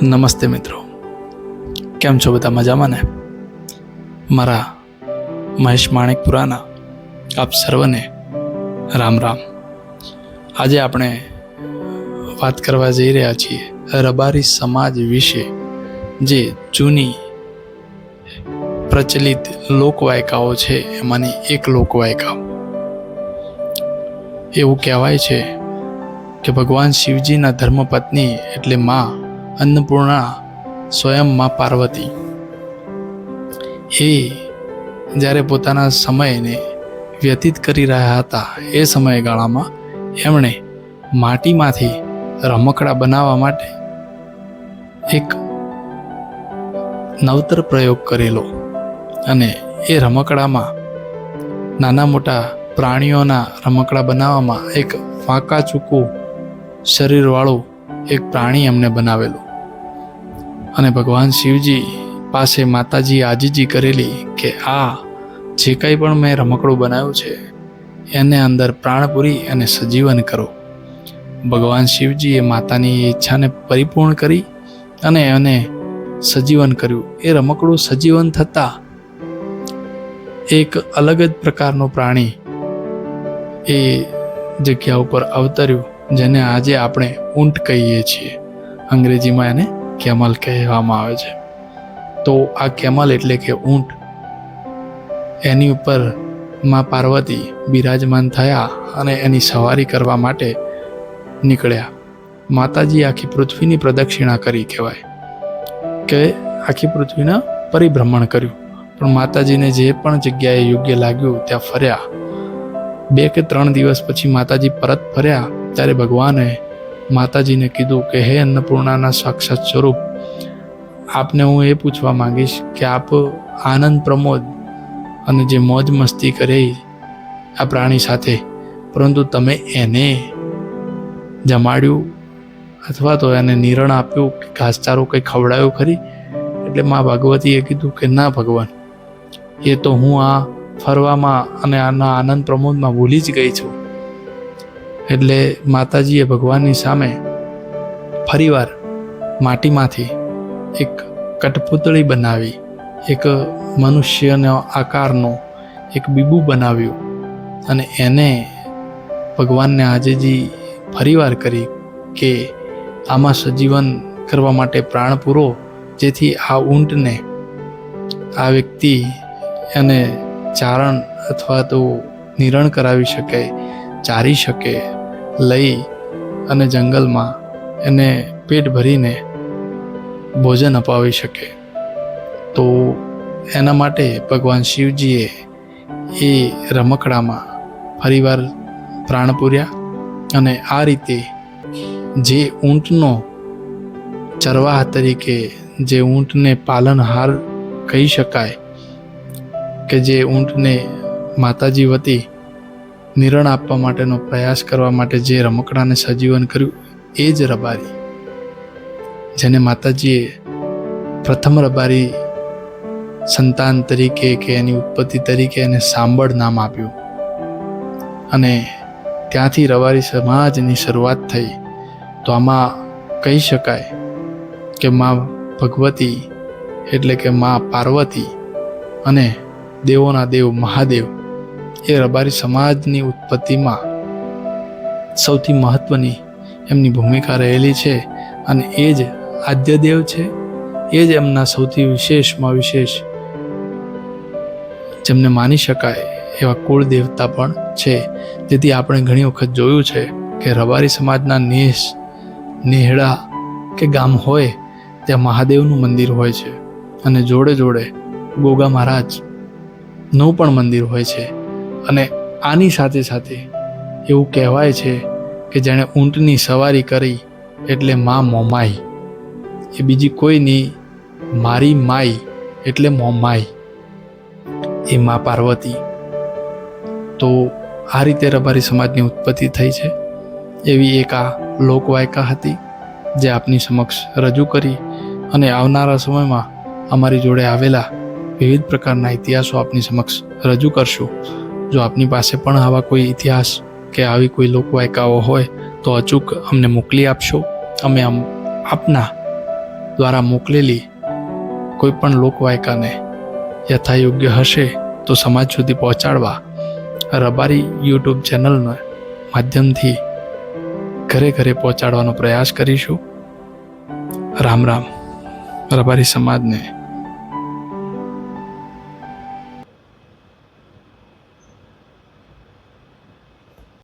નમસ્તે મિત્રો, કેમ છો બધા? મજામાં ને? મારા મહેશ માણેકપુરાના આપ સર્વને રામ રામ. આજે આપણે વાત કરવા જઈ રહ્યા છીએ રબારી સમાજ વિશે, જે જૂની પ્રચલિત લોકવાયકાઓ છે એમાંની એક લોકવાયકા. એવું કહેવાય છે કે ભગવાન શિવજીના ધર્મપત્ની એટલે માં અન્નપૂર્ણા સ્વયં માં પાર્વતી એ જ્યારે પોતાના સમયને વ્યતીત કરી રહ્યા હતા એ સમયગાળામાં એમણે માટીમાંથી રમકડા બનાવવા માટે એક નવતર પ્રયોગ કરેલો, અને એ રમકડામાં નાના મોટા પ્રાણીઓના રમકડા બનાવવામાં એક વાંકા ચૂકું શરીરવાળું એક પ્રાણી એમને બનાવેલું. અને ભગવાન શિવજી પાસે માતાજી આજીજી કરેલી કે આ જે કંઈ પણ મેં રમકડું બનાવ્યું છે એને અંદર પ્રાણ પૂરી અને સજીવન કરો. ભગવાન શિવજીએ માતાની ઈચ્છાને પરિપૂર્ણ કરી અને એને સજીવન કર્યું. એ રમકડું સજીવન થતાં એક અલગ જ પ્રકારનું પ્રાણી એ જગ્યા ઉપર અવતર્યું, જેને આજે આપણે ઊંટ કહીએ છીએ. અંગ્રેજીમાં એને કેમલ કહેવામાં આવે છે. તો આ કેમલ એટલે કે ઊંટ, એની ઉપર માં પાર્વતી બિરાજમાન થયા અને એની સવારી કરવા માટે નીકળ્યા. માતાજી આખી પૃથ્વીની પ્રદક્ષિણા કરી, કહેવાય કે આખી પૃથ્વીના પરિભ્રમણ કર્યું. પણ માતાજીને જે પણ જગ્યાએ યોગ્ય લાગ્યું ત્યાં ફર્યા. 2 કે 3 દિવસ પછી માતાજી પરત ફર્યા ત્યારે ભગવાને માતાજીને કીધું કે હે અન્નપૂર્ણાના સાક્ષાત સ્વરૂપ, આપને હું એ પૂછવા માંગીશ કે આપ આનંદ પ્રમોદ અને જે મોજ મસ્તી કરી આ પ્રાણી સાથે, પરંતુ તમે એને જમાડ્યું અથવા તો એને નિરણ આપ્યું કે ઘાસચારો કંઈ ખવડાવ્યું ખરી? એટલે મા ભગવતીએ કીધું કે ના ભગવાન, એ તો હું આ ફરવામાં અને આના આનંદ પ્રમોદમાં ભૂલી જ ગઈ છું. એટલે માતાજીએ ભગવાનની સામે ફરીવાર માટીમાંથી એક કઠપૂતળી બનાવી, એક મનુષ્યનો આકારનો એક બીબુ બનાવ્યું અને એને ભગવાનને આજીજી ફરીવાર કરી કે આમાં સજીવન કરવા માટે પ્રાણ પૂરો, જેથી આ ઊંટને આ વ્યક્તિ એને ચારણ અથવા તો નિરણ કરાવી શકે, ચારી શકે, લઈ અને જંગલમાં એને પેટ ભરીને ભોજન અપાવી શકે. તો એના માટે ભગવાન શિવજીએ એ રમકડામાં ફરીવાર પ્રાણ પૂર્યા. અને આ રીતે જે ઊંટનો ચરવાહ તરીકે, જે ઊંટને પાલનહાર કહી શકાય, કે જે ઊંટને માતાજી વતી નિરણ આપવા માટેનો પ્રયાસ કરવા માટે જે રમકડાને સજીવન કર્યું, એ જ રબારી, જેને માતાજીએ પ્રથમ રબારી સંતાન તરીકે કે એની ઉત્પત્તિ તરીકે એને સાંભળ નામ આપ્યું. અને ત્યાંથી રબારી સમાજની શરૂઆત થઈ. તો આમાં કહી શકાય કે મા ભગવતી એટલે કે મા પાર્વતી અને દેવોના દેવ મહાદેવ એ રબારી સમાજની ઉત્પત્તિમાં સૌથી મહત્ત્વની એમની ભૂમિકા રહેલી છે. અને એ જ આદ્યદેવ છે, એ જ એમના સૌથી વિશેષમાં વિશેષ, જેમને માની શકાય એવા કુળ દેવતા પણ છે. તેથી આપણે ઘણી વખત જોયું છે કે રબારી સમાજના નેહડા કે ગામ હોય ત્યાં મહાદેવનું મંદિર હોય છે, અને જોડે જોડે ગોગા મહારાજનું પણ મંદિર હોય છે. અને આની સાથે સાથે એવું કહેવાય છે કે જેણે ઊંટની સવારી કરી એટલે મા મોમાઈ, એ બીજી કોઈની, મારી માઈ એટલે મોમાઈ, એ મા પાર્વતી. તો આ રીતે રબારી સમાજની ઉત્પત્તિ થઈ છે. એવી એક આ લોકવાયકા હતી જે આપની સમક્ષ રજૂ કરી, અને આવનારા સમયમાં અમારી જોડે આવેલા વિવિધ પ્રકારના ઇતિહાસો આપની સમક્ષ રજૂ કરશું. જો આપની પાસે પણ આવા કોઈ ઇતિહાસ કે આવી કોઈ લોકવાયકાઓ હોય તો અચૂક અમને મોકલી આપશો. અમે આપના દ્વારા મોકલેલી કોઈ પણ લોકવાયકાને યથાયોગ્ય હશે તો સમાજ સુધી પહોંચાડવા રબારી યુટ્યુબ ચેનલના માધ્યમથી ઘરે ઘરે પહોંચાડવાનો પ્રયાસ કરીશું. રામ રામ. રબારી સમાજને